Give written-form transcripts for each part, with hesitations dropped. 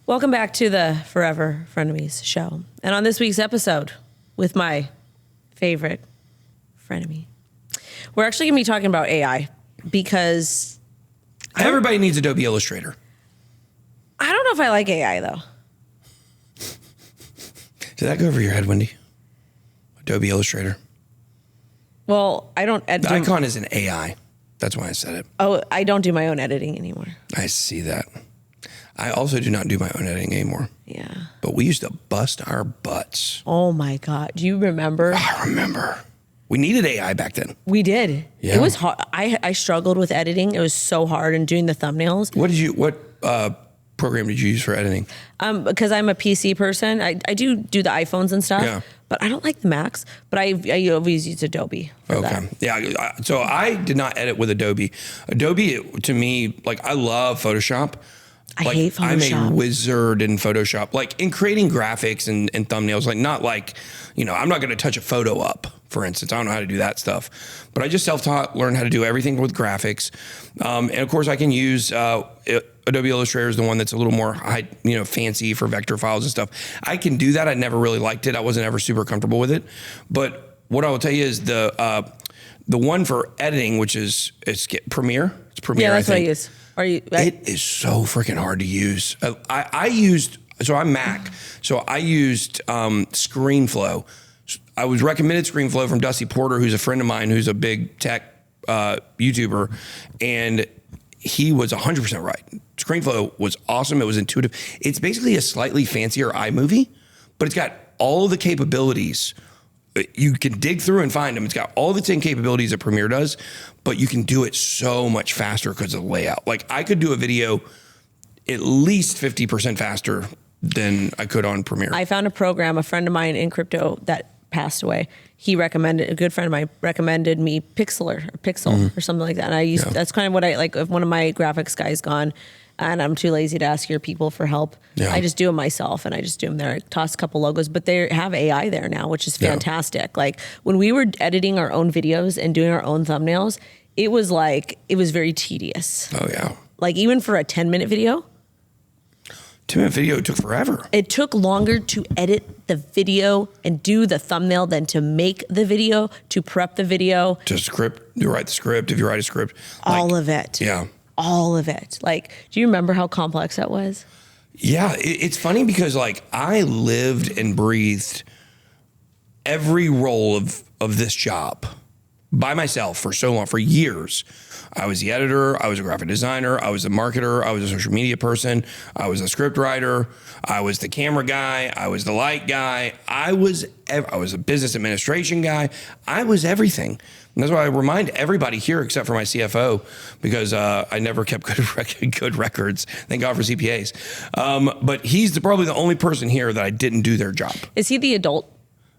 Welcome back to the Forever Frenemies show. And on this week's episode, with my favorite frenemy, we're actually going to be talking about AI because... Everybody needs Adobe Illustrator. I don't know if I like AI, though. Did that go over your head, Wendy? Adobe Illustrator. Well, I don't... The icon is an AI. That's why I said it. Oh, I don't do my own editing anymore. I see that. I also do not do my own editing anymore. Yeah. But we used to bust our butts. Oh, my God. Do you remember? I remember. We needed AI back then. We did. Yeah. It was hard. I struggled with editing. It was so hard and doing the thumbnails. What program did you use for editing? Because I'm a PC person. I do the iPhones and stuff. Yeah. But I don't like the Macs. But I always use Adobe for that. Yeah. So I did not edit with Adobe. Adobe, to me, like, I love Photoshop. I hate Photoshop. I'm a wizard in Photoshop. Like, in creating graphics and thumbnails, like, not like, I'm not going to touch a photo up, for instance. I don't know how to do that stuff. But I just self-taught, learned how to do everything with graphics. And, of course, I can use Adobe Illustrator is the one that's a little more fancy for vector files and stuff. I can do that. I never really liked it. I wasn't ever super comfortable with it. But what I will tell you is the one for editing, which is Premiere. It's Premiere. Yeah, that's I what think. I use. It is so freaking hard to use. I'm Mac, so I used ScreenFlow. I was recommended ScreenFlow from Dusty Porter, who's a friend of mine, who's a big tech YouTuber, and he was 100% right. ScreenFlow was awesome. It was intuitive. It's basically a slightly fancier iMovie, but it's got all the capabilities. You can dig through and find them. It's got all the same capabilities that Premiere does, but you can do it so much faster because of the layout. Like, I could do a video at least 50% faster than I could on Premiere. I found a program, a friend of mine in crypto that passed away. A good friend of mine recommended me Pixel or something like that. And I used, that's kind of what I like. If one of my graphics guys gone and I'm too lazy to ask your people for help, I just do them myself and I just do them there. I toss a couple logos, but they have AI there now, which is fantastic. Like, when we were editing our own videos and doing our own thumbnails, it was very tedious. Oh yeah. Like, even for a 10-minute video. 2-minute video, it took forever. It took longer to edit the video and do the thumbnail than to make the video, to prep the video. You write the script, if you write a script. All of it. Yeah. All of it. Like, do you remember how complex that was? Yeah, it's funny because, like, I lived and breathed every role of this job by myself for so long, for years. I was the editor, I was a graphic designer, I was a marketer, I was a social media person, I was a script writer, I was the camera guy, I was the light guy, I was a business administration guy, I was everything. And that's why I remind everybody here, except for my CFO, because I never kept good records. Thank God for CPAs. But he's probably the only person here that I didn't do their job. Is he the adult?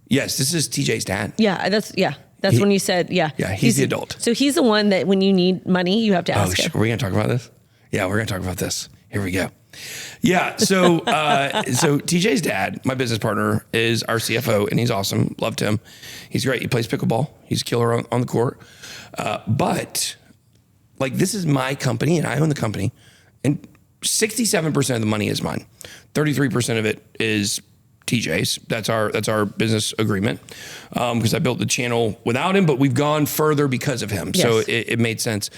Yes, this is TJ's dad. Yeah, that's when you said, Yeah, he's the adult. So he's the one that when you need money, you have to ask him. Are we going to talk about this? Yeah, we're going to talk about this. Here we go. Yeah, so TJ's dad, my business partner, is our CFO, and he's awesome. Loved him. He's great. He plays pickleball. He's a killer on the court. But, like, this is my company, and I own the company, and 67% of the money is mine. 33% of it is TJ's. That's our business agreement, because I built the channel without him, but we've gone further because of him. Yes. So it made sense.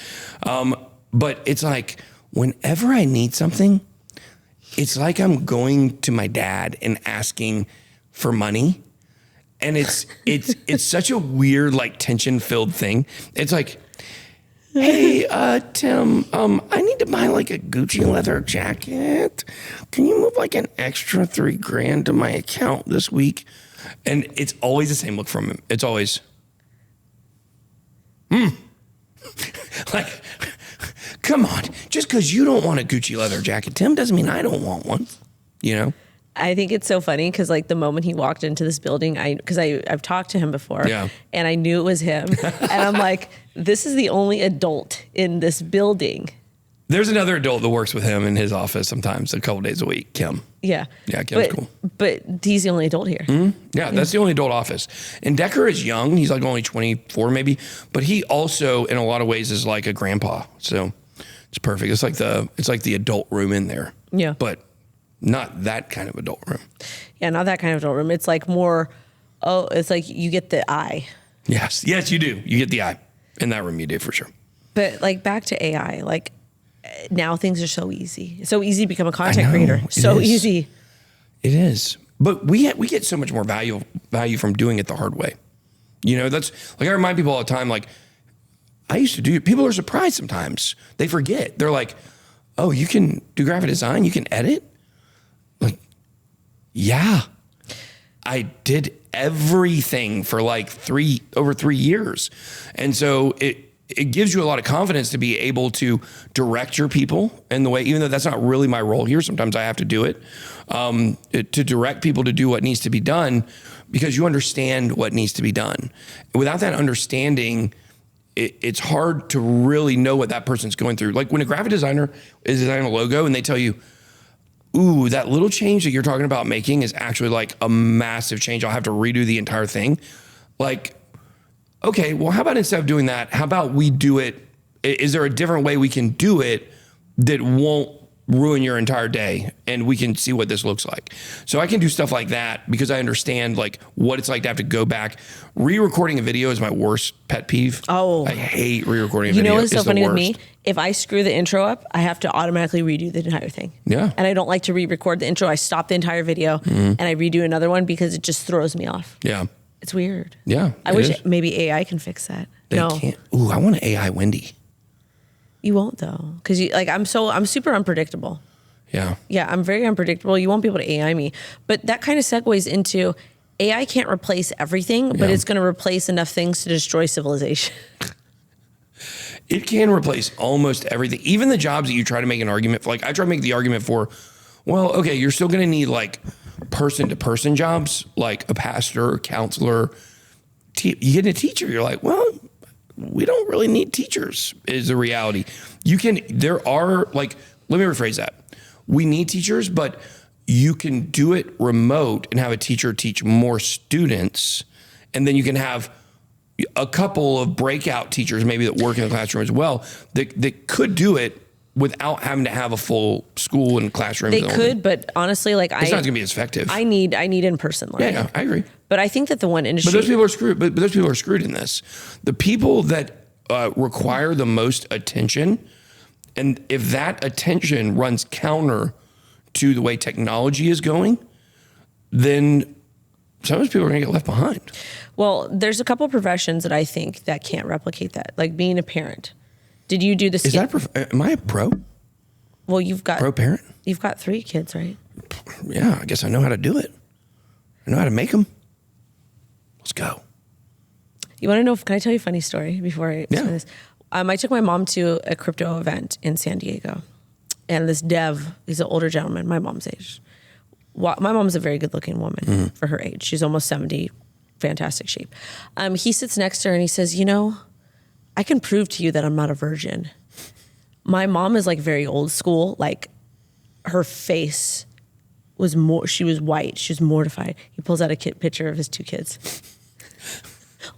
But it's like, whenever I need something, it's like I'm going to my dad and asking for money. And it's such a weird, like, tension-filled thing. It's like, hey, Tim, I need to buy, like, a Gucci leather jacket. Can you move, like, an extra $3,000 to my account this week? And it's always the same look from him. It's always, like, come on. Just because you don't want a Gucci leather jacket, Tim, doesn't mean I don't want one, I think it's so funny because, like, the moment he walked into this building, I've talked to him before, and I knew it was him. And I'm like, this is the only adult in this building. There's another adult that works with him in his office sometimes, a couple days a week, Kim. Yeah. Yeah, Kim's cool. But he's the only adult here. Mm-hmm. Yeah, that's the only adult office. And Decker is young. He's like only 24 maybe. But he also, in a lot of ways, is like a grandpa. So it's perfect. It's like the adult room in there. Yeah. But Not that kind of adult room. Yeah, not that kind of adult room. It's like more, it's like you get the eye. Yes, you do. You get the eye. In that room, you do, for sure. But like back to AI, like now things are so easy. It's so easy to become a content creator. So easy. It is. But we get so much more value from doing it the hard way. You know, that's like, I remind people all the time, like, I used to do, people are surprised sometimes. They forget. They're like, oh, you can do graphic design? You can edit? Like, yeah. I did everything for like over 3 years. And so it gives you a lot of confidence to be able to direct your people in the way, even though that's not really my role here. Sometimes I have to do it, to direct people to do what needs to be done because you understand what needs to be done. Without that understanding, it's hard to really know what that person's going through. Like when a graphic designer is designing a logo and they tell you, ooh, that little change that you're talking about making is actually like a massive change. I'll have to redo the entire thing. Like, okay, well, how about instead of doing that, how about we do it? Is there a different way we can do it that won't ruin your entire day and we can see what this looks like? So I can do stuff like that because I understand like what it's like to have to go back. Re-recording a video is my worst pet peeve. Oh, I hate re-recording a video. You know what's so funny with me? If I screw the intro up, I have to automatically redo the entire thing. Yeah. And I don't like to re-record the intro. I stop the entire video and I redo another one because it just throws me off. Yeah. It's weird. Yeah. I wish maybe AI can fix that. They can't. Ooh, I want an AI Wendy. You won't though. Cause I'm super unpredictable. Yeah. Yeah. I'm very unpredictable. You won't be able to AI me, but that kind of segues into AI can't replace everything, but it's going to replace enough things to destroy civilization. It can replace almost everything, even the jobs that you try to make an argument for. Like I try to make the argument for, well, okay, you're still going to need like person-to-person jobs, like a pastor, counselor. You get a teacher, you're like, well, we don't really need teachers is the reality. There are like, let me rephrase that. We need teachers, but you can do it remote and have a teacher teach more students. And then you can have a couple of breakout teachers maybe that work in the classroom as well that could do it without having to have a full school and classroom. They could, but honestly, like it's not going to be as effective. I need in-person learning. Yeah, I agree. But I think that the one industry, but those people are screwed. But those people are screwed in this. The people that require the most attention, and if that attention runs counter to the way technology is going, then some of those people are going to get left behind. Well, there's a couple of professions that I think that can't replicate that, like being a parent. Did you do the? Is that am I a pro? Well, you've got pro parent. You've got 3 kids, right? Yeah, I guess I know how to do it. I know how to make them. Let's go. You want to know? Can I tell you a funny story before I say this? I took my mom to a crypto event in San Diego, and this dev, he's an older gentleman, my mom's age. My mom's a very good-looking woman for her age. She's almost 70, fantastic shape. He sits next to her and he says, "You know, I can prove to you that I'm not a virgin." My mom is like very old school. Like her face was she was white. She was mortified. He pulls out a picture of his 2 kids.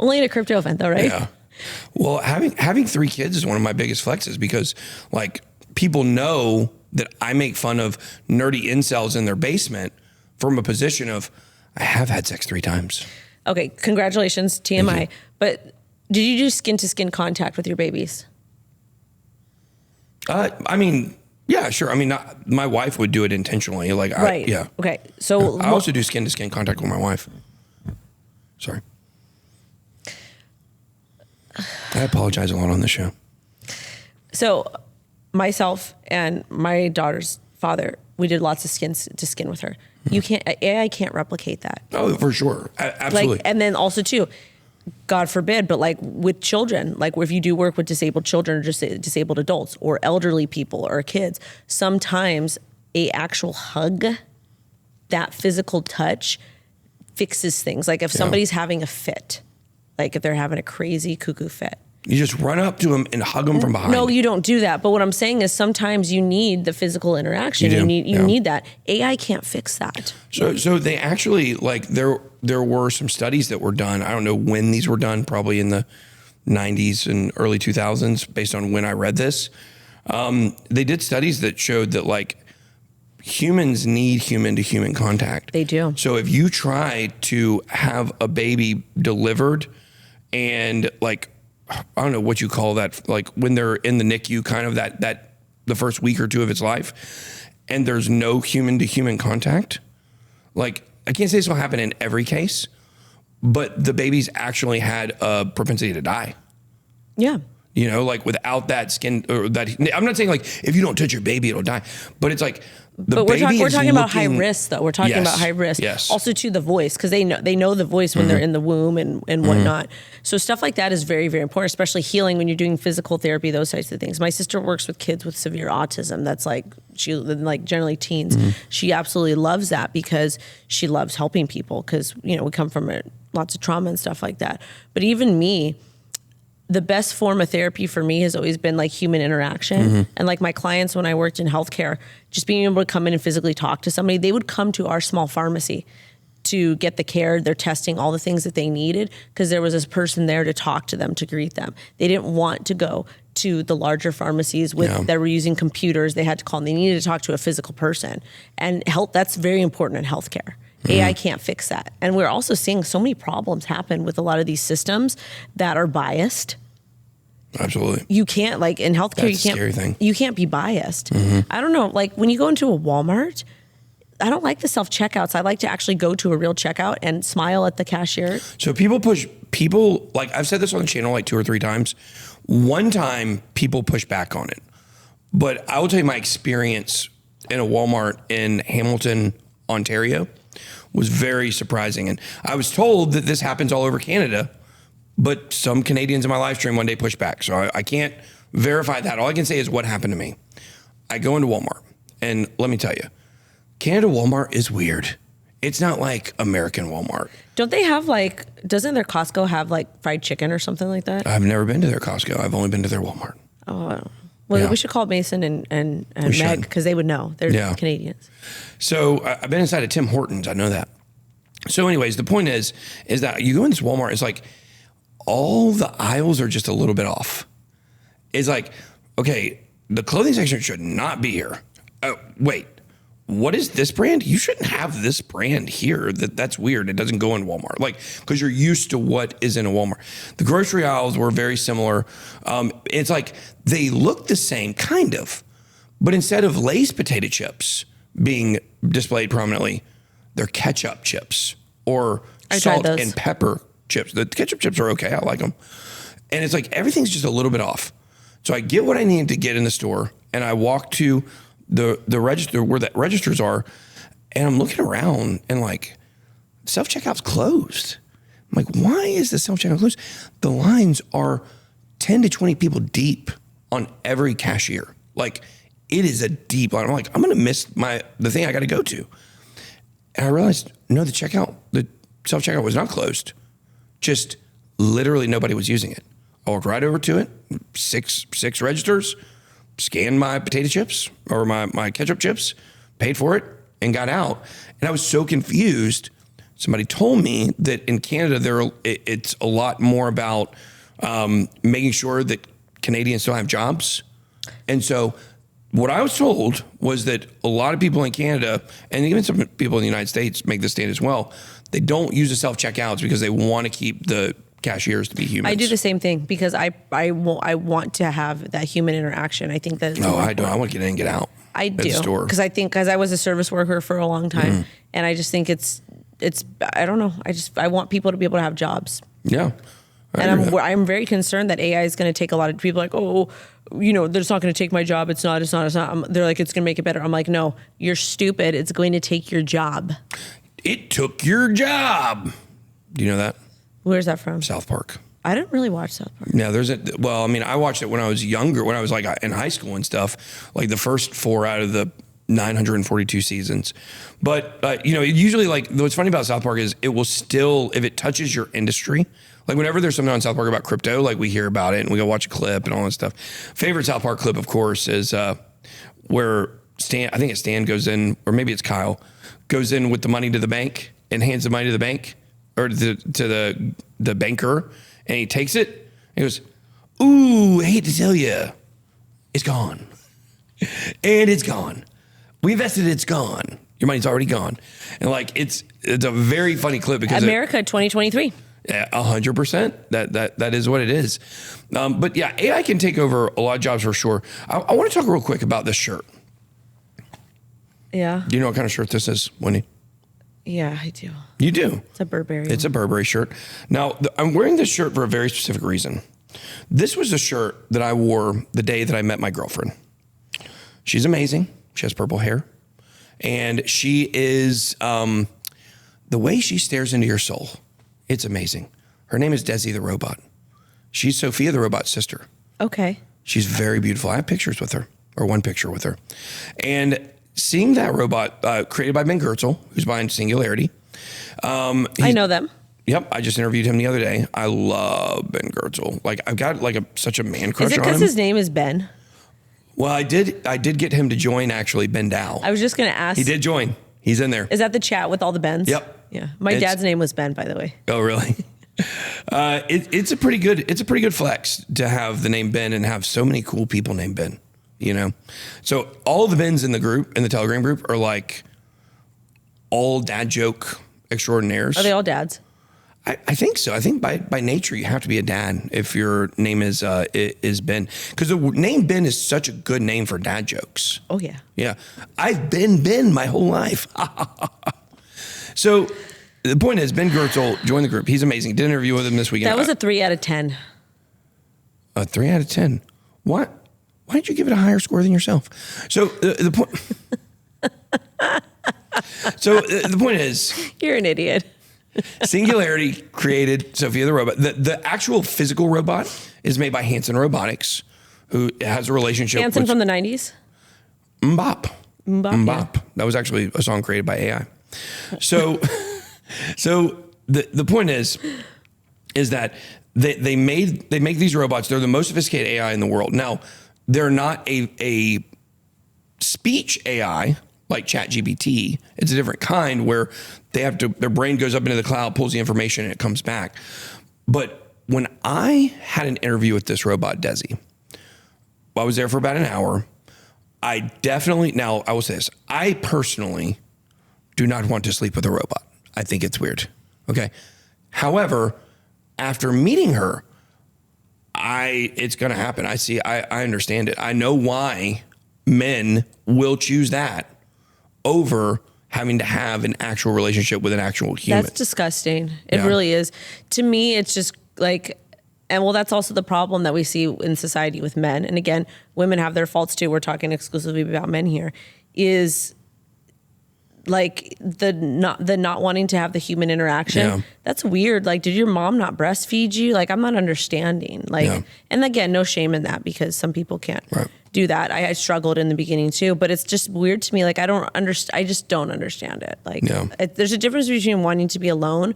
Only in a crypto event though, right? Yeah. Well, having 3 kids is one of my biggest flexes because like people know that I make fun of nerdy incels in their basement from a position of I have had sex 3 times. Okay, congratulations, TMI. But did you do skin-to-skin contact with your babies? I mean, yeah, sure. I mean, my wife would do it intentionally. Like, right. Yeah. Okay. So I also do skin-to-skin contact with my wife. Sorry. I apologize a lot on the show. So myself and my daughter's father, we did lots of skin-to-skin with her. AI can't replicate that. Oh, for sure. Absolutely. Like, and then also too, God forbid, but like with children, like if you do work with disabled children or just disabled adults or elderly people or kids, sometimes a actual hug, that physical touch fixes things. Like if somebody's having a fit, like if they're having a crazy cuckoo fit, you just run up to them and hug them from behind. No, you don't do that. But what I'm saying is sometimes you need the physical interaction. You need that. AI can't fix that. So they actually, like, there were some studies that were done. I don't know when these were done, probably in the 90s and early 2000s, based on when I read this. They did studies that showed that, like, humans need human to human contact. They do. So if you try to have a baby delivered and like, I don't know what you call that, like when they're in the NICU, kind of that the first week or two of its life, and there's no human to human contact, like I can't say this will happen in every case, but the baby's actually had a propensity to die. Yeah. You know, like without that skin or that, I'm not saying like if you don't touch your baby, it'll die, but it's like, but we're talking about high risk though. We're talking about high risk. Yes. Also to the voice, because they know the voice when they're in the womb and whatnot. So stuff like that is very, very important, especially healing when you're doing physical therapy, those types of things. My sister works with kids with severe autism. That's like generally teens. She absolutely loves that because she loves helping people because, you know, we come from lots of trauma and stuff like that. But even me, the best form of therapy for me has always been like human interaction. And like my clients, when I worked in healthcare, just being able to come in and physically talk to somebody, they would come to our small pharmacy to get the care, their testing, all the things that they needed, because there was this person there to talk to them, to greet them. They didn't want to go to the larger pharmacies that were using computers. They had to call and they needed to talk to a physical person. And that's very important in healthcare. AI can't fix that. And we're also seeing so many problems happen with a lot of these systems that are biased. Absolutely. You can't, like in healthcare, That's a scary thing. You can't be biased. I don't know, like when you go into a Walmart, I don't like the self-checkouts. I like to actually go to a real checkout and smile at the cashier. So like I've said this on the channel like 2 or 3 times. One time people push back on it. But I will tell you my experience in a Walmart in Hamilton, Ontario was very surprising. And I was told that this happens all over Canada, but some Canadians in my live stream one day pushed back. So I can't verify that. All I can say is what happened to me. I go into Walmart and let me tell you, Canada Walmart is weird. It's not like American Walmart. Don't they have doesn't their Costco have like fried chicken or something like that? I've never been to their Costco. I've only been to their Walmart. Oh, well, we should call Mason and Meg because they would know. They're Canadians. So I've been inside of Tim Hortons. I know that. So anyways, the point is that you go in this Walmart, it's like all the aisles are just a little bit off. It's like, okay, the clothing section should not be here. Oh, wait, what is this brand? You shouldn't have this brand here. That's weird. It doesn't go in Walmart. Like, because you're used to what is in a Walmart. The grocery aisles were very similar. It's like they look the same, kind of. But instead of Lay's potato chips being displayed prominently, they're ketchup chips or salt and pepper chips. The ketchup chips are okay. I like them. And it's like everything's just a little bit off. So I get what I need to get in the store and I walk to the register where the registers are, and I'm looking around and like self-checkout's closed. I'm like, why is the self-checkout closed? The lines are 10 to 20 people deep on every cashier. Like it is a deep line. I'm like, I'm going to miss the thing I got to go to. And I realized, no, the self-checkout was not closed. Just literally nobody was using it. I walked right over to it, six registers, scanned my potato chips or my ketchup chips, paid for it, and got out. And I was so confused. Somebody told me that in Canada, it's a lot more about making sure that Canadians still have jobs. And so what I was told was that a lot of people in Canada, and even some people in the United States make this stand as well, they don't use the self-checkouts because they want to keep the cashiers to be humans. I do the same thing because I want to have that human interaction. I think that. No, I don't. I want to get in and get out. I do because I was a service worker for a long time, and I just think it's. I don't know. I want people to be able to have jobs. Yeah. And I'm very concerned that AI is going to take a lot of people like, oh, you know, they're not going to take my job. It's not. They're like, it's going to make it better. I'm like, no, you're stupid. It's going to take your job. It took your job. Do you know that? Where's that from? South Park. I didn't really watch South Park. Yeah, I watched it when I was younger, when I was like in high school and stuff, like the first 4 out of the 942 seasons. But, usually like, what's funny about South Park is it will still, if it touches your industry, like whenever there's something on South Park about crypto, like we hear about it and we go watch a clip and all that stuff. Favorite South Park clip, of course, is where Stan goes in, or maybe it's Kyle, goes in with the money to the bank and hands the money to the bank or to the banker, and he takes it and he goes, ooh, I hate to tell you, it's gone. And it's gone. We invested, it's gone. Your money's already gone. And like, it's a very funny clip because America 2023. 100%. That is what it is. But yeah, AI can take over a lot of jobs for sure. I want to talk real quick about this shirt. Yeah. Do you know what kind of shirt this is, Wendy? Yeah, I do. You do? It's a Burberry. It's a Burberry shirt. Now, I'm wearing this shirt for a very specific reason. This was the shirt that I wore the day that I met my girlfriend. She's amazing. She has purple hair. And she is, the way she stares into your soul, it's amazing. Her name is Desi the Robot. She's Sophia the Robot's sister. Okay. She's very beautiful. I have pictures with her, or one picture with her. And seeing that robot created by Ben Goertzel, who's behind Singularity. I know them. Yep, I just interviewed him the other day. I love Ben Goertzel. Like, I've got like such a man crush on him. Is it because his name is Ben? Well, I did get him to join, actually, Ben Dow. I was just going to ask. He did join. He's in there. Is that the chat with all the Bens? Yep. Yeah. My dad's name was Ben, by the way. Oh, really? It's a pretty good flex to have the name Ben and have so many cool people named Ben, you know? So all the Bens in the group, in the Telegram group, are like all dad joke extraordinaires. Are they all dads? I think so. I think by nature you have to be a dad if your name is Ben, because the name Ben is such a good name for dad jokes. Oh yeah. Yeah, I've been Ben my whole life. So the point is, Ben Goertzel joined the group. He's amazing. Did an interview with him this weekend. That was a 3 out of 10. A 3 out of 10. What? Why did you give it a higher score than yourself? So the point. So the point is, You're an idiot. Singularity created Sophia the Robot. The actual physical robot is made by Hanson Robotics, who has a relationship Hanson with from the 90s? Mbop. Mbop. Yeah. That was actually a song created by AI. So the point is that they make these robots. They're the most sophisticated AI in the world. Now, they're not a speech AI like ChatGPT. It's a different kind where their brain goes up into the cloud, pulls the information, and it comes back. But when I had an interview with this robot, Desi, I was there for about an hour. I will say this, I personally do not want to sleep with a robot. I think it's weird. Okay. However, after meeting her, it's going to happen. I understand it. I know why men will choose that over having to have an actual relationship with an actual human. That's disgusting. It really is. To me, it's just like, and well, that's also the problem that we see in society with men. And again, women have their faults too. We're talking exclusively about men here. Is like the not wanting to have the human interaction. Yeah. That's weird. Like, did your mom not breastfeed you? Like, I'm not understanding. Like, and again, no shame in that because some people can't do that. I struggled in the beginning too, but it's just weird to me. Like, I just don't understand it. Like, there's a difference between wanting to be alone,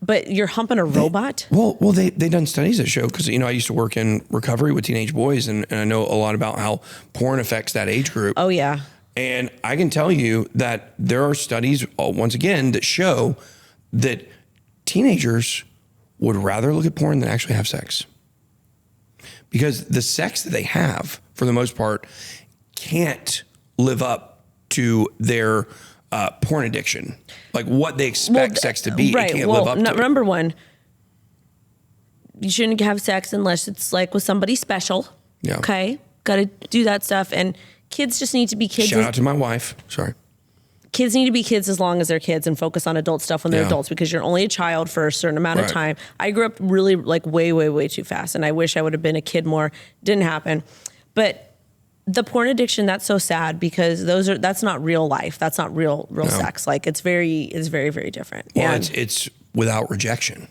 but you're humping a robot. Well, they done studies that show, because, I used to work in recovery with teenage boys, and I know a lot about how porn affects that age group. Oh yeah. And I can tell you that there are studies, once again, that show that teenagers would rather look at porn than actually have sex. Because the sex that they have, for the most part, can't live up to their porn addiction. Like what they expect sex to be, it can't live up to. Number one, you shouldn't have sex unless it's like with somebody special. Yeah. Okay? Got to do that stuff. And kids just need to be kids. Shout out to my wife. Sorry. Kids need to be kids as long as they're kids and focus on adult stuff when they're adults, because you're only a child for a certain amount of time. I grew up really like way, way, way too fast, and I wish I would have been a kid more. Didn't happen. But the porn addiction, that's so sad, because that's not real life. That's not real sex. Like it's very, very different. Well, it's without rejection.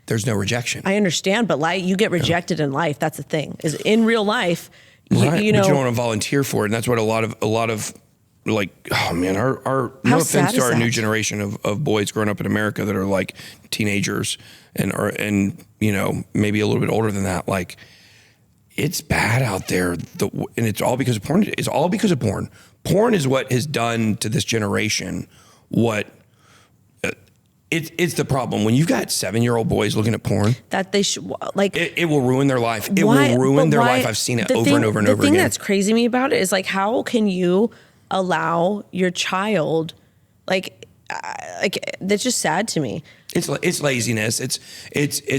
There's no rejection. I understand, but you get rejected in life. That's the thing. Is in real life, you know, but you don't want to volunteer for it, and that's what a lot of like, oh man, our no offense to our new generation of boys growing up in America that are like teenagers and maybe a little bit older than that. Like, it's bad out there, and it's all because of porn. It's all because of porn. Porn is what has done to this generation what. It's the problem. When you've got 7-year-old boys looking at porn, that they should like it will ruin their life. It will ruin their life. I've seen it over and over and over again. The thing that's crazy to me about it is like, how can you allow your child, like that's just sad to me. It's laziness. It's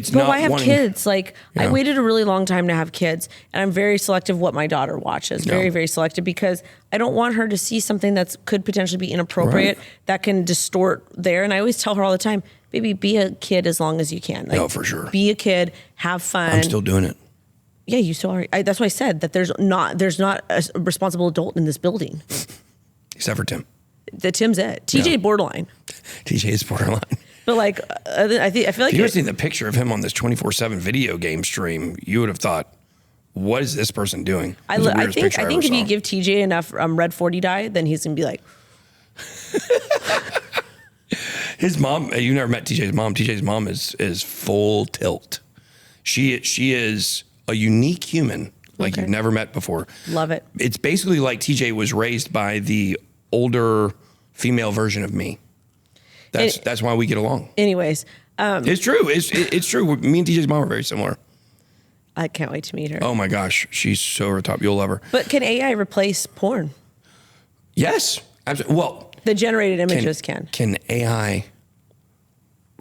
But not why have wanting, kids? Like I Yeah. waited a really long time to have kids, and I'm very selective what my daughter watches. Very, very selective, because I don't want her to see something that could potentially be inappropriate, that can distort there. And I always tell her all the time, baby, be a kid as long as you can. Like, No, for sure. Be a kid, have fun. I'm still doing it. Yeah, you still are. That's why I said that there's not a responsible adult in this building. Except for Tim. Tim's it. TJ borderline. TJ is borderline. But like, I feel like If you were seeing the picture of him on this 24/7 video game stream, you would have thought, "What is this person doing?" I think if you give TJ enough red 40 dye, then he's gonna be like. His mom. You never met TJ's mom. TJ's mom is full tilt. She is a unique human like you've never met before. Love it. It's basically like TJ was raised by the older female version of me. That's why we get along. Anyways. It's true. It's true. Me and TJ's mom are very similar. I can't wait to meet her. Oh my gosh. She's so over the top. You'll love her. But can AI replace porn? Yes. Absolutely. Well, The generated images can. Can AI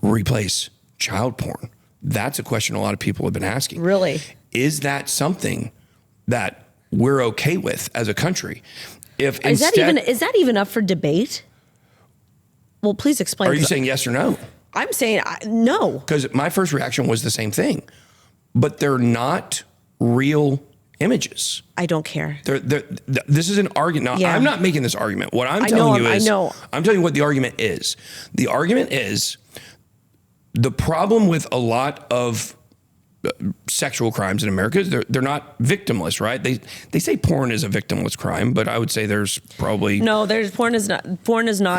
replace child porn? That's a question a lot of people have been asking. Really? Is that something that we're okay with as a country? Is that even up for debate? Well, please explain. Are you saying yes or no? I'm saying no. Because my first reaction was the same thing, but they're not real images. I don't care. This is an argument. Now, Yeah. I'm not making this argument. What I'm telling you is, I'm telling you what the argument is. The argument is the problem with a lot of sexual crimes in America is they're not victimless, right? They say porn is a victimless crime, but I would say there's probably porn is not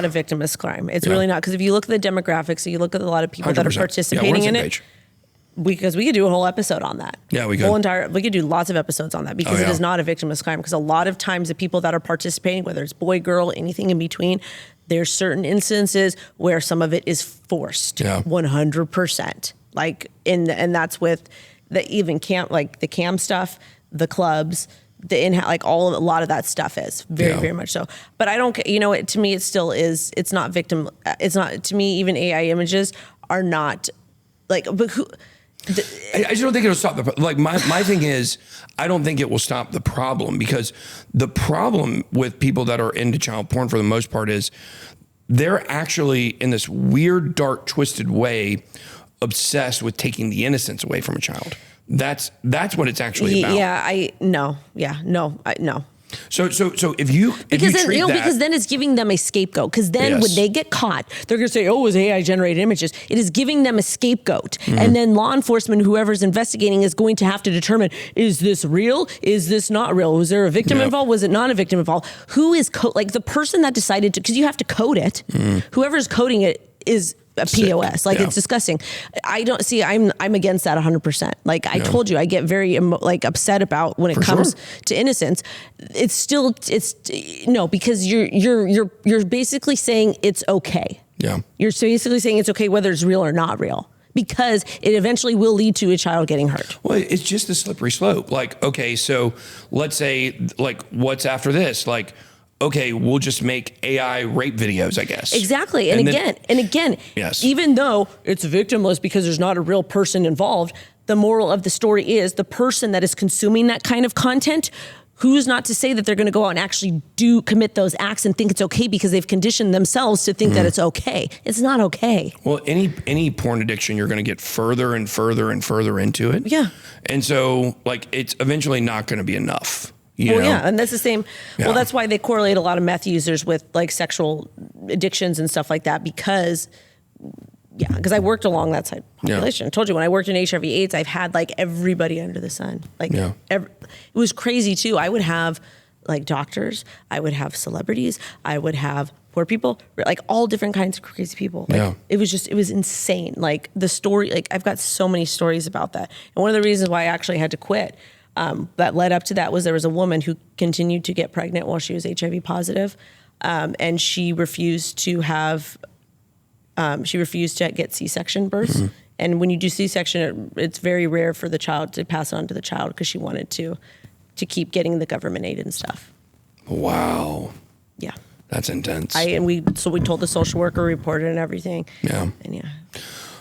a victimless crime. It's really not, because if you look at the demographics, you look at a lot of people 100%. that are participating in it. Because we could do a whole episode on that. Yeah, we could. We could do lots of episodes on that, because it is not a victimless crime. Because a lot of times the people that are participating, whether it's boy, girl, anything in between, there's certain instances where some of it is forced, 100%. Like and that's with the even camp, like the cam stuff, the clubs, a lot of that stuff is very much so. But I don't, to me, it still is. It's not victim. It's not, to me, even AI images are not like, but who. I just don't think it'll stop my thing is, I don't think it will stop the problem, because the problem with people that are into child porn for the most part is they're actually in this weird, dark, twisted way obsessed with taking the innocence away from a child. That's what it's actually about. No. So if you because then it's giving them a scapegoat. Because then when they get caught, they're going to say, "Oh, it was AI generated images." It is giving them a scapegoat, and then law enforcement, whoever's investigating, is going to have to determine: is this real? Is this not real? Was there a victim involved? Was it not a victim involved? Who is the person that decided to? Because you have to code it. Whoever's coding it is a POS. It's disgusting. I don't see. I'm against that 100%. Like I told you, I get very upset about when it comes to innocence. It's no, because you're basically saying it's okay. Yeah. You're basically saying it's okay whether it's real or not real, because it eventually will lead to a child getting hurt. Well, it's just a slippery slope. Okay, so let's say what's after this? Okay, we'll just make AI rape videos, I guess. Exactly. And again, yes. Even though it's victimless because there's not a real person involved, the moral of the story is the person that is consuming that kind of content, who's not to say that they're going to go out and actually commit those acts and think it's okay because they've conditioned themselves to think that it's okay. It's not okay. Well, any porn addiction, you're going to get further and further and further into it. Yeah. And so it's eventually not going to be enough. And that's the same. Yeah. Well, that's why they correlate a lot of meth users with sexual addictions and stuff like that, because I worked along that side population. I told you, when I worked in HIV/AIDS, I've had everybody under the sun. It was crazy too. I would have doctors, I would have celebrities, I would have poor people, all different kinds of crazy people. It was insane. The story, I've got so many stories about that. And one of the reasons why I actually had to quit, that led up to that, was there was a woman who continued to get pregnant while she was HIV positive, and she refused to get C-section births. Mm-hmm. And when you do C-section, it's very rare for the child to pass on to the child, because she wanted to keep getting the government aid and stuff. Wow. Yeah. That's intense. We told the social worker, reported and everything. Yeah. And yeah.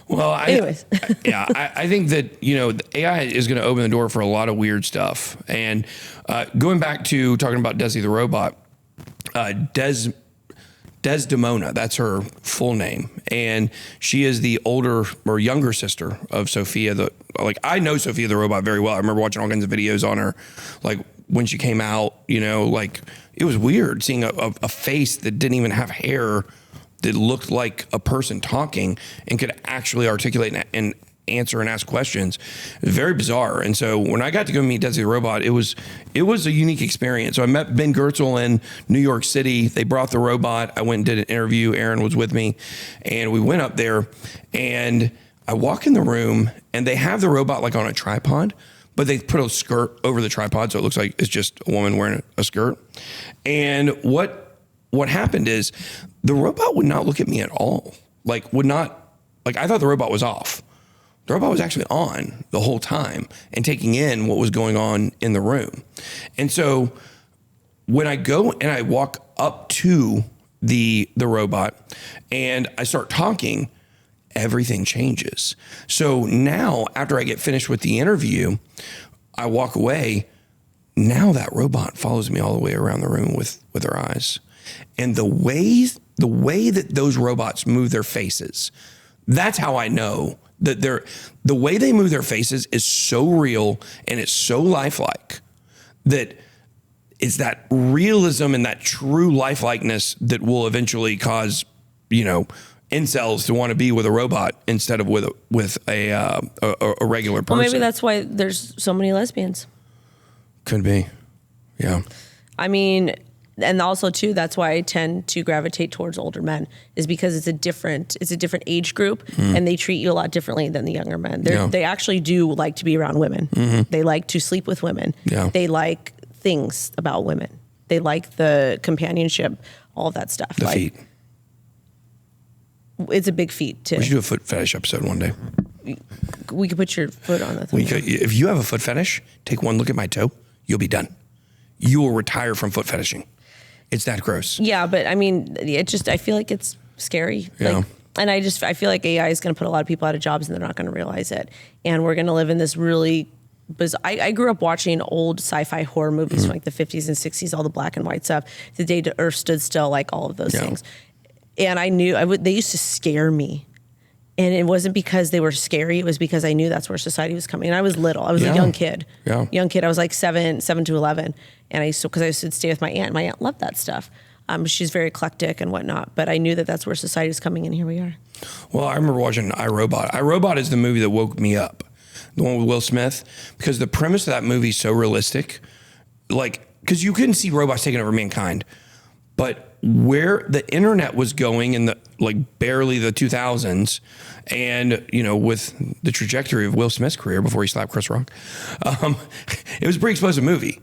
Well, anyways. I think that, the AI is going to open the door for a lot of weird stuff. And going back to talking about Desi the robot, Desdemona, that's her full name. And she is the older or younger sister of Sophia. I know Sophia the robot very well. I remember watching all kinds of videos on her, like when she came out, it was weird seeing a face that didn't even have hair that looked like a person talking and could actually articulate and answer and ask questions. It was very bizarre. And so when I got to go meet Desi the robot, it was a unique experience. So I met Ben Gertzel in New York City. They brought the robot. I went and did an interview. Aaron was with me, and we went up there, and I walk in the room, and they have the robot like on a tripod, but they put a skirt over the tripod, so it looks like it's just a woman wearing a skirt. And what happened is the robot would not look at me at all. I thought the robot was off. The robot was actually on the whole time and taking in what was going on in the room. And so when I go and I walk up to the robot and I start talking, everything changes. So now after I get finished with the interview, I walk away. Now that robot follows me all the way around the room with her eyes. And the way that those robots move their faces, that's how I know that the way they move their faces is so real and it's so lifelike that it's that realism and that true lifelikeness that will eventually cause, incels to want to be with a robot instead of with a regular person. Well, maybe that's why there's so many lesbians. Could be. Yeah. I mean, and also too, that's why I tend to gravitate towards older men, is because it's a different age group, and they treat you a lot differently than the younger men. They actually do like to be around women. Mm-hmm. They like to sleep with women. Yeah. They like things about women. They like the companionship, all of that stuff. The feet. It's a big feat too. We should do a foot fetish episode one day. We could put your foot on the thing. If you have a foot fetish, take one look at my toe, you'll be done. You will retire from foot fetishing. It's that gross. Yeah, but I mean, I feel like it's scary. Yeah. And I feel like AI is going to put a lot of people out of jobs and they're not going to realize it. And we're going to live in this really bizarre. I grew up watching old sci-fi horror movies from like the 50s and 60s, all the black and white stuff, the day the earth stood still, like all of those things. And I knew they used to scare me. And it wasn't because they were scary. It was because I knew that's where society was coming. And I was little. I was a young kid. Yeah. Young kid. I was like 7 to 11. And because I used to stay with my aunt. My aunt loved that stuff. She's very eclectic and whatnot. But I knew that that's where society was coming, and here we are. Well, I remember watching iRobot. iRobot is the movie that woke me up. The one with Will Smith. Because the premise of that movie is so realistic. Because you couldn't see robots taking over mankind. But where the internet was going in the barely the 2000s, and with the trajectory of Will Smith's career before he slapped Chris Rock, it was a pretty explosive movie.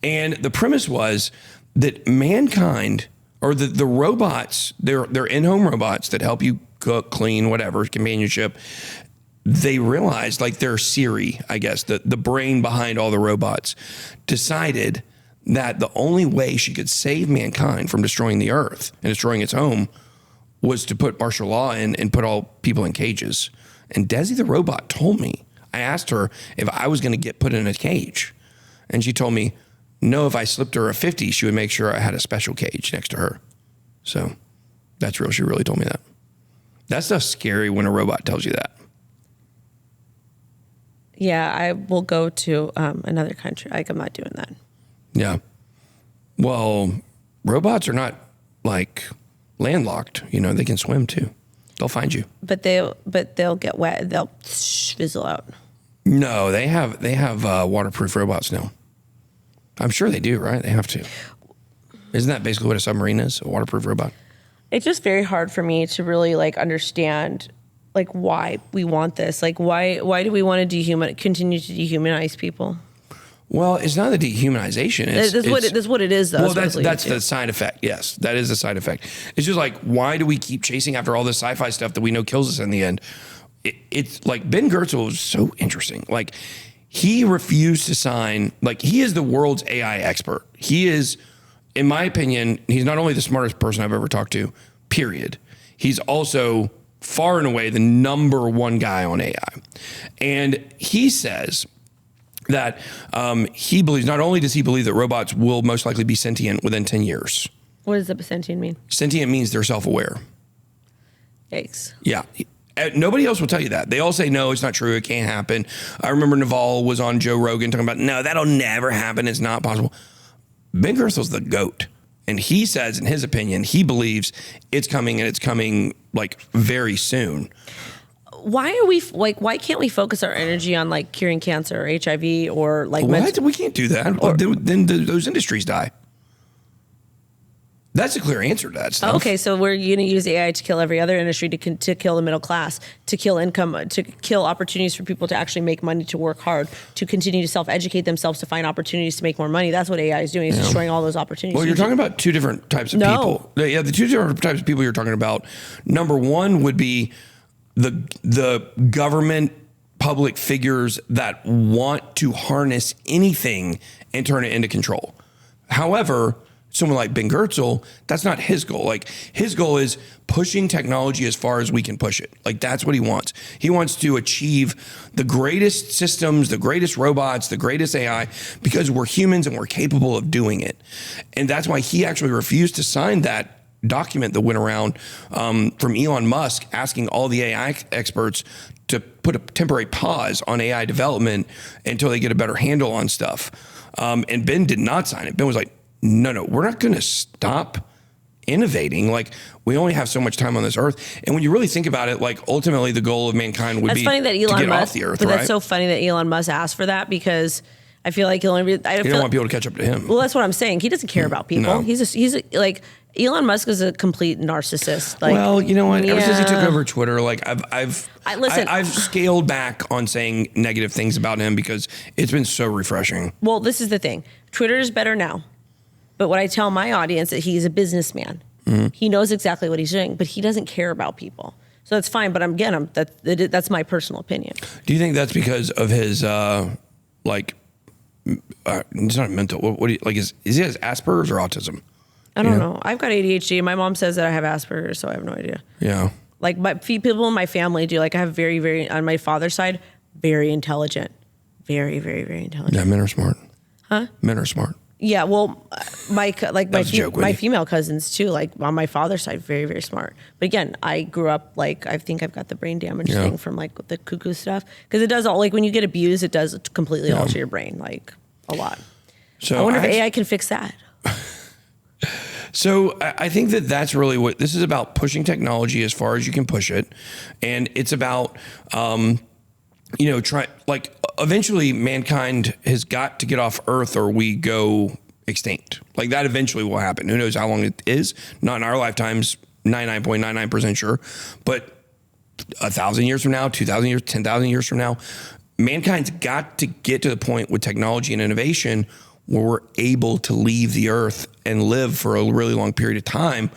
And the premise was that mankind, or the robots, they're in-home robots that help you cook, clean, whatever, companionship. They realized, their Siri, I guess, the brain behind all the robots, decided that the only way she could save mankind from destroying the earth and destroying its home was to put martial law in and put all people in cages. And Desi the robot told me, I asked her if I was going to get put in a cage. And she told me, no, if I slipped her a 50, she would make sure I had a special cage next to her. So that's real. She really told me that. That stuff's scary when a robot tells you that. Yeah, I will go to another country. I'm not doing that. Yeah. Well, robots are not landlocked. They can swim too. They'll find you. But they'll get wet. They'll fizzle out. No, they have waterproof robots now. I'm sure they do, right? They have to. Isn't that basically what a submarine is? A waterproof robot? It's just very hard for me to really understand why we want this. Why do we want to continue to dehumanize people? Well, it's not the dehumanization. That's what it is, though. Well, that's the side effect. Yes, that is the side effect. It's just why do we keep chasing after all this sci-fi stuff that we know kills us in the end? It's Ben Gertzel was so interesting. He refused to sign. He is the world's AI expert. He is in my opinion, he's not only the smartest person I've ever talked to, period. He's also far and away the number one guy on AI. And he says that he believes, not only does he believe that robots will most likely be sentient within 10 years. What does the sentient mean? Sentient means they're self-aware. Yikes. Yeah. Nobody else will tell you that. They all say, no, it's not true. It can't happen. I remember Naval was on Joe Rogan talking about, no, that'll never happen. It's not possible. Ben Gerthel's the GOAT. And he says, in his opinion, he believes it's coming, and it's coming like very soon. Why are we like? Why can't we focus our energy on like curing cancer or HIV or like? What? We can't do that. Then those industries die. That's a clear answer to that stuff. Okay, so we're going to use AI to kill every other industry, to kill the middle class, to kill income, to kill opportunities for people to actually make money, to work hard, to continue to self-educate themselves, to find opportunities to make more money. That's what AI is doing. It's destroying all those opportunities. Well, you're talking about two different types of people. Yeah, the two different types of people you're talking about. Number one would be the government public figures that want to harness anything and turn it into control. However, someone like Ben Gertzel, that's not his goal. Like, his goal is pushing technology as far as we can push it. Like, that's what he wants. He wants to achieve the greatest systems, the greatest robots, the greatest AI, because we're humans and we're capable of doing it. And that's why he actually refused to sign that document that went around from Elon Musk asking all the AI experts to put a temporary pause on AI development until they get a better handle on stuff. And Ben did not sign it. Ben was like, no, we're not going to stop innovating. Like, we only have so much time on this earth. And when you really think about it, like, ultimately the goal of mankind would be funny that Elon to get Musk, off the earth, but right? that's so funny that Elon Musk asked for that, because I feel like he don't want people to catch up to him. Well, that's what I'm saying. He doesn't care about people. No. He's like, Elon Musk is a complete narcissist. Like, well, you know what? Ever since he took over Twitter, like I've scaled back on saying negative things about him because it's been so refreshing. Well, this is the thing. Twitter is better now. But what I tell my audience is he's a businessman. Mm-hmm. He knows exactly what he's doing, but he doesn't care about people. So that's fine. But that's my personal opinion. Do you think that's because of his it's not mental? What do you like? Is he has Asperger's or autism? I don't know. I've got ADHD. My mom says that I have Asperger's, so I have no idea. Yeah. Like, people in my family do. Like, I have very, very, on my father's side, very intelligent. Very, very, very intelligent. Yeah, men are smart. Huh? Men are smart. Yeah, well, my female cousins too, like on my father's side, very, very smart. But again, I grew up like, I think I've got the brain damage thing from like the cuckoo stuff. Because it does all, like when you get abused, it does completely alter your brain, like a lot. So I wonder if AI can fix that. So I think that that's really what this is about, pushing technology as far as you can push it. And it's about, eventually mankind has got to get off Earth or we go extinct. Like, that eventually will happen. Who knows how long it is? Not in our lifetimes, 99.99% sure. But 1,000 years from now, 2,000 years, 10,000 years from now, mankind's got to get to the point with technology and innovation where we're able to leave the Earth and live for a really long period of time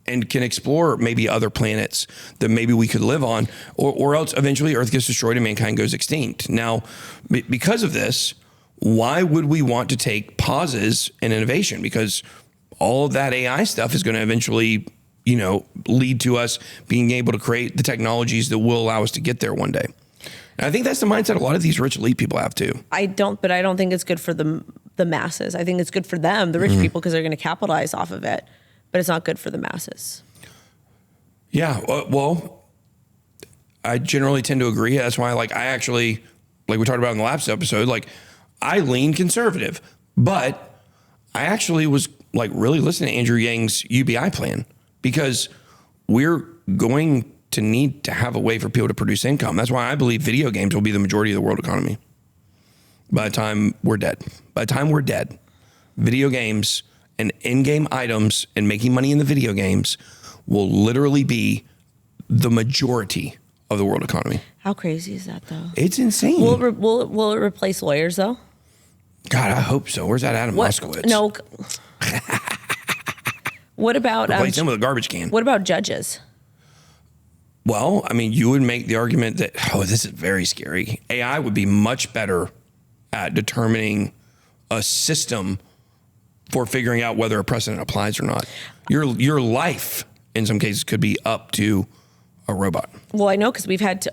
and can explore maybe other planets that maybe we could live on, or else eventually Earth gets destroyed and mankind goes extinct. Now, because of this, why would we want to take pauses in innovation? Because all of that AI stuff is going to eventually, lead to us being able to create the technologies that will allow us to get there one day. And I think that's the mindset a lot of these rich elite people have too. I don't think it's good for the masses. I think it's good for them, the rich people, because they're going to capitalize off of it. But it's not good for the masses. Yeah, well, I generally tend to agree. That's why, I actually, like we talked about in the last episode, I lean conservative, but I actually was really listening to Andrew Yang's UBI plan, because we're going to need to have a way for people to produce income. That's why I believe video games will be the majority of the world economy by the time we're dead. By the time we're dead, video games and in-game items and making money in the video games will literally be the majority of the world economy. How crazy is that, though? It's insane. Will it replace lawyers, though? God, I hope so. Where's that Adam Moskowitz? No. What about replace him with a garbage can? What about judges? Well, you would make the argument that, this is very scary. AI would be much better at determining a system for figuring out whether a precedent applies or not. Your life, in some cases, could be up to a robot. Well, I know because we've had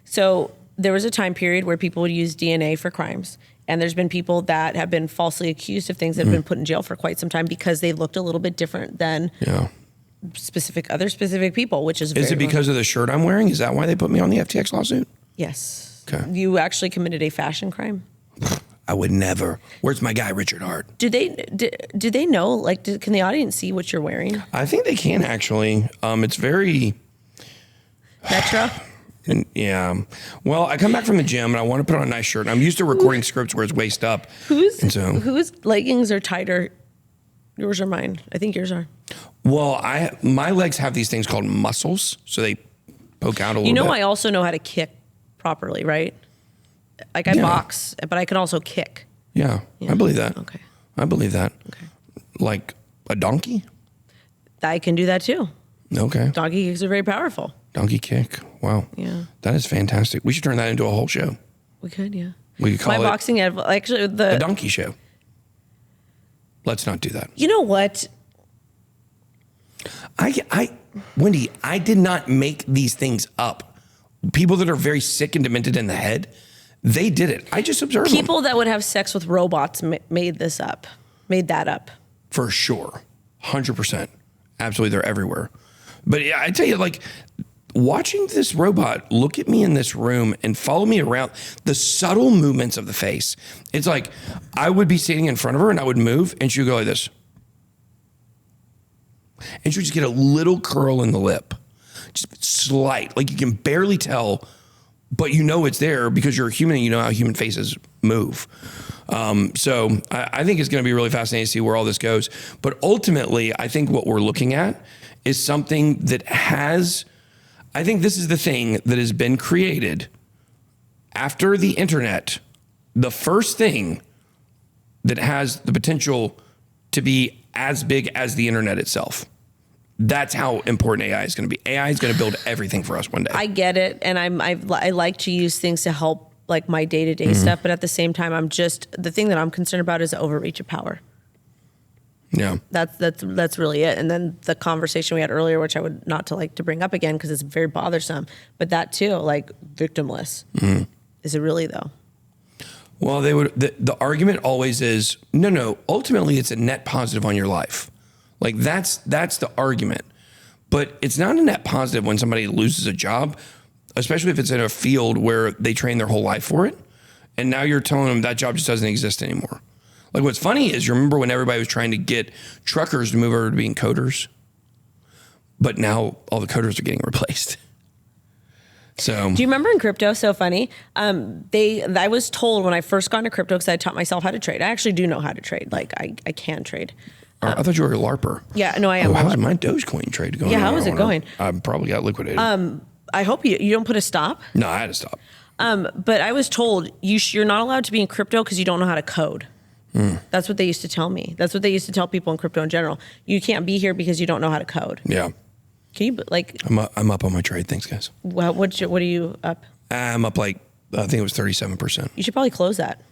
so there was a time period where people would use DNA for crimes. And there's been people that have been falsely accused of things that have been put in jail for quite some time because they looked a little bit different than specific people, which is it because of the shirt I'm wearing? Is that why they put me on the FTX lawsuit? Yes. Okay. You actually committed a fashion crime? I would never. Where's my guy, Richard Hart? Do they know, like, can the audience see what you're wearing? I think they can, actually. It's very... Metro? And yeah. Well, I come back from the gym and I want to put on a nice shirt. And I'm used to recording scripts where it's waist up. Whose leggings are tighter? Yours or mine? I think yours are. Well, my legs have these things called muscles, so they poke out a little bit. I also know how to kick properly, right? Like I box, but I can also kick. Yeah, I believe that. Okay. I believe that. Okay. Like a donkey? I can do that too. Okay. Donkey kicks are very powerful. Donkey kick. Wow. Yeah. That is fantastic. We should turn that into a whole show. We could, yeah. We could call it boxing actually the donkey show. Let's not do that. You know what? Wendy, I did not make these things up. People that are very sick and demented in the head, they did it. I just observed people that would have sex with robots made that up. For sure. 100%. Absolutely. They're everywhere. But yeah, I tell you, like, watching this robot look at me in this room and follow me around, the subtle movements of the face. It's like I would be sitting in front of her and I would move and she would go like this. And she would just get a little curl in the lip. Just slight. Like you can barely tell, but you know it's there because you're a human and you know how human faces move. So I think it's going to be really fascinating to see where all this goes. But ultimately, I think what we're looking at is something that I think this is the thing that has been created after the internet. The first thing that has the potential to be as big as the internet itself. That's how important AI is going to be. AI is going to build everything for us one day. I get it. And I like to use things to help like my day-to-day stuff. But at the same time, the thing that I'm concerned about is the overreach of power. Yeah. That's really it. And then the conversation we had earlier, which I would not to bring up again because it's very bothersome, but that too, like victimless. Is it really though? Well, the argument always is, no, ultimately it's a net positive on your life. Like that's the argument, but it's not a net positive when somebody loses a job, especially if it's in a field where they train their whole life for it. And now you're telling them that job just doesn't exist anymore. Like what's funny is you remember when everybody was trying to get truckers to move over to being coders, but now all the coders are getting replaced. So do you remember in crypto? So funny. I was told when I first got into crypto, because I taught myself how to trade. I actually do know how to trade. Like I can trade. I thought you were a LARPer. Yeah, no, I am. How's my Dogecoin trade going? Yeah, how is it going? I probably got liquidated. I hope you don't put a stop. No, I had to stop. But I was told you're not allowed to be in crypto because you don't know how to code. That's what they used to tell me. That's what they used to tell people in crypto in general. You can't be here because you don't know how to code. Yeah. Can you like? I'm up on my trade. Thanks, guys. What are you up? I'm up like I think it was 37%. You should probably close that.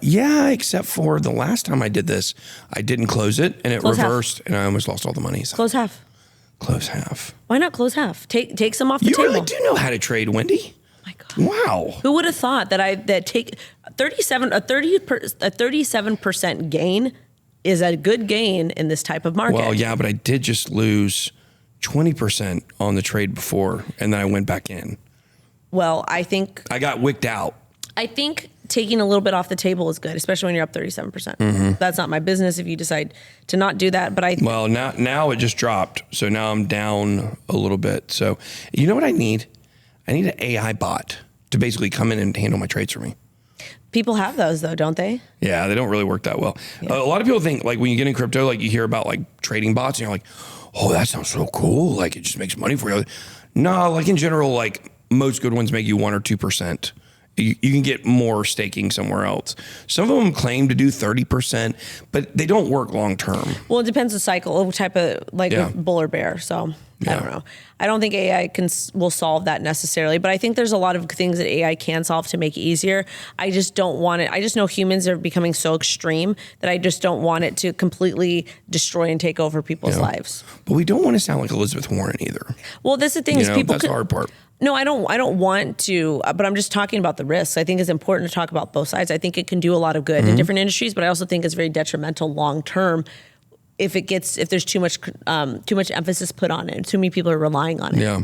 Yeah, except for the last time I did this, I didn't close it and it reversed and I almost lost all the money. So. Close half. Close half. Why not close half? Take some off the table. You really do know how to trade, Wendy. My God. Wow. Who would have thought that take a 37% gain is a good gain in this type of market? Well, yeah, but I did just lose 20% on the trade before and then I went back in. Well, I think I got wicked out. I think taking a little bit off the table is good, especially when you're up 37%. That's not my business if you decide to not do that. But well, now it just dropped. So now I'm down a little bit. So you know what I need? I need an AI bot to basically come in and handle my trades for me. People have those though, don't they? Yeah, they don't really work that well. Yeah. A lot of people think like when you get in crypto, like you hear about like trading bots and you're like, oh, that sounds so cool. Like it just makes money for you. No, like in general, like most good ones make you 1 or 2%. You can get more staking somewhere else. Some of them claim to do 30%, but they don't work long term. Well, it depends on the cycle, what type of bull or bear. So I don't know. I don't think AI will solve that necessarily, but I think there's a lot of things that AI can solve to make it easier. I just don't want it. I just know humans are becoming so extreme that I just don't want it to completely destroy and take over people's lives. But we don't want to sound like Elizabeth Warren either. Well, that's the thing is people. That's the hard part. No, I don't want to, but I'm just talking about the risks. I think it's important to talk about both sides. I think it can do a lot of good in different industries, but I also think it's very detrimental long term if there's too much emphasis put on it and too many people are relying on it. Yeah.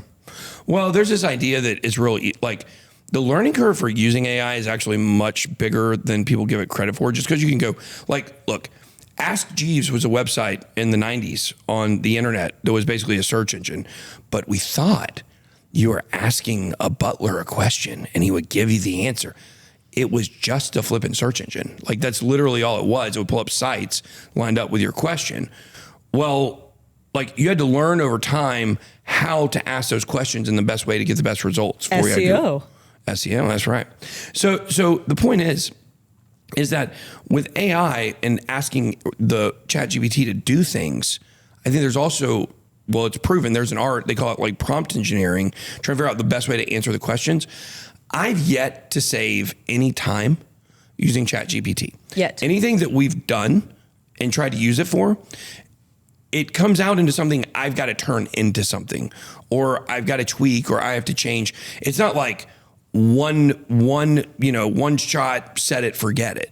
Well, there's this idea that it's really like the learning curve for using AI is actually much bigger than people give it credit for, just because you can go look, Ask Jeeves was a website in the 90s on the internet that was basically a search engine, but we thought you were asking a butler a question and he would give you the answer. It was just a flipping search engine. Like that's literally all it was. It would pull up sites lined up with your question. Well, like you had to learn over time how to ask those questions and the best way to get the best results. SEO. SEO, that's right. So the point is that with AI and asking the ChatGPT to do things, I think there's also, well, it's proven there's an art, they call it like prompt engineering, trying to figure out the best way to answer the questions. I've yet to save any time using ChatGPT. Yet. Anything that we've done and tried to use it for, it comes out into something I've got to turn into something, or I've got to tweak, or I have to change. It's not like one shot, set it, forget it,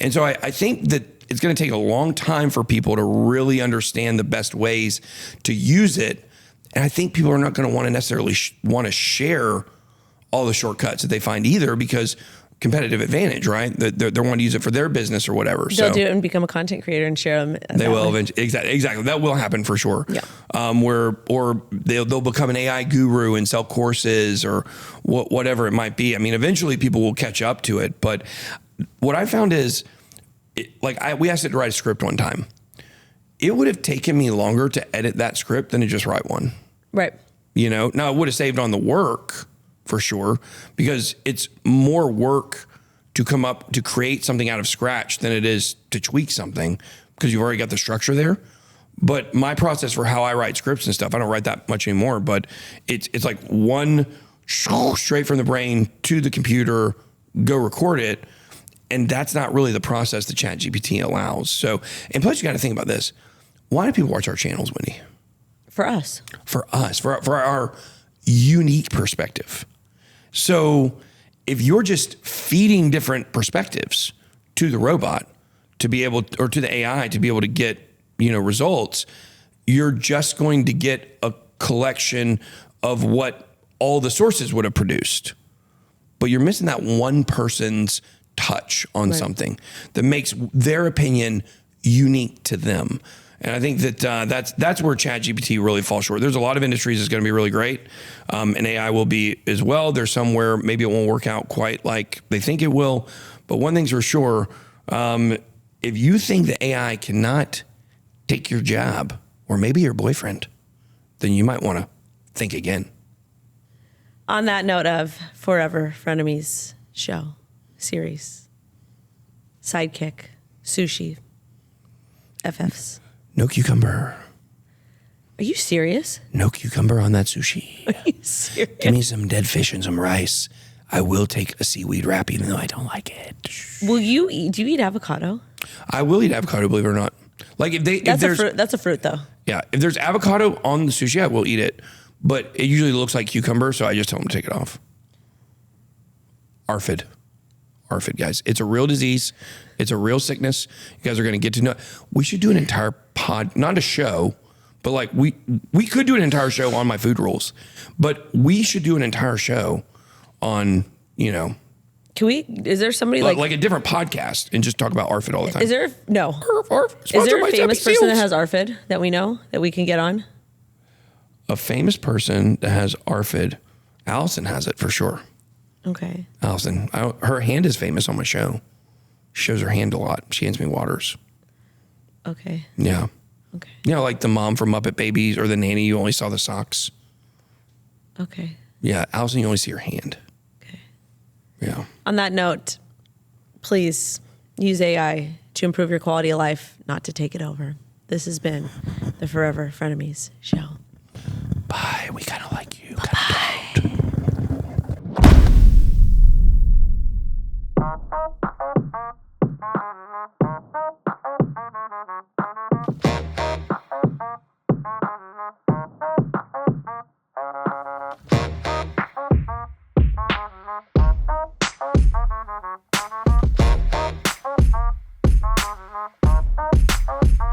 And so I think that it's going to take a long time for people to really understand the best ways to use it. And I think people are not going to want to necessarily want to share all the shortcuts that they find either, because competitive advantage, right? They want to use it for their business or whatever. They'll do it and become a content creator and share them. They will eventually. Exactly. That will happen for sure. Yeah. Or they'll become an AI guru and sell courses or whatever it might be. I mean, eventually people will catch up to it. But what I found is, we asked it to write a script one time. It would have taken me longer to edit that script than to just write one. Right. Now it would have saved on the work for sure, because it's more work to create something out of scratch than it is to tweak something, because you've already got the structure there. But my process for how I write scripts and stuff, I don't write that much anymore, but it's like one straight from the brain to the computer, go record it. And that's not really the process that ChatGPT allows. So, and plus you got to think about this. Why do people watch our channels, Wendy? For us. For our unique perspective. So if you're just feeding different perspectives to the robot to be able, or to the AI to be able to get, results, you're just going to get a collection of what all the sources would have produced. But you're missing that one person's touch on something that makes their opinion unique to them. And I think that that's where ChatGPT really falls short. There's a lot of industries that's going to be really great, and AI will be as well. There's somewhere maybe it won't work out quite like they think it will. But one thing's for sure, if you think that AI cannot take your job or maybe your boyfriend, then you might want to think again. On that note of Forever Frenemies series, Sidekick, Sushi, FFs. No cucumber. Are you serious? No cucumber on that sushi. Are you serious? Give me some dead fish and some rice. I will take a seaweed wrap even though I don't like it. Do you eat avocado? I will eat avocado, believe it or not. Like that's a fruit though. Yeah. If there's avocado on the sushi, I will eat it. But it usually looks like cucumber, so I just tell them to take it off. ARFID, guys. It's a real disease. It's a real sickness. You guys are going to get to know. We should do an entire not a show, but like we could do an entire show on my food rules, but we should do an entire show on, Can we, is there somebody like a different podcast and just talk about ARFID all the time? Is there, no. ARF, is there a famous person that has ARFID that we know that we can get on? A famous person that has ARFID, Allison has it for sure. Okay. Allison, her hand is famous on my show. She shows her hand a lot. She hands me waters. Okay. Yeah. Okay. Like the mom from Muppet Babies or the nanny, you only saw the socks. Okay. Yeah, Allison, you only see her hand. Okay. Yeah. On that note, please use AI to improve your quality of life, not to take it over. This has been the Forever Frenemies Show. Bye. We kind of like you. Kinda don't.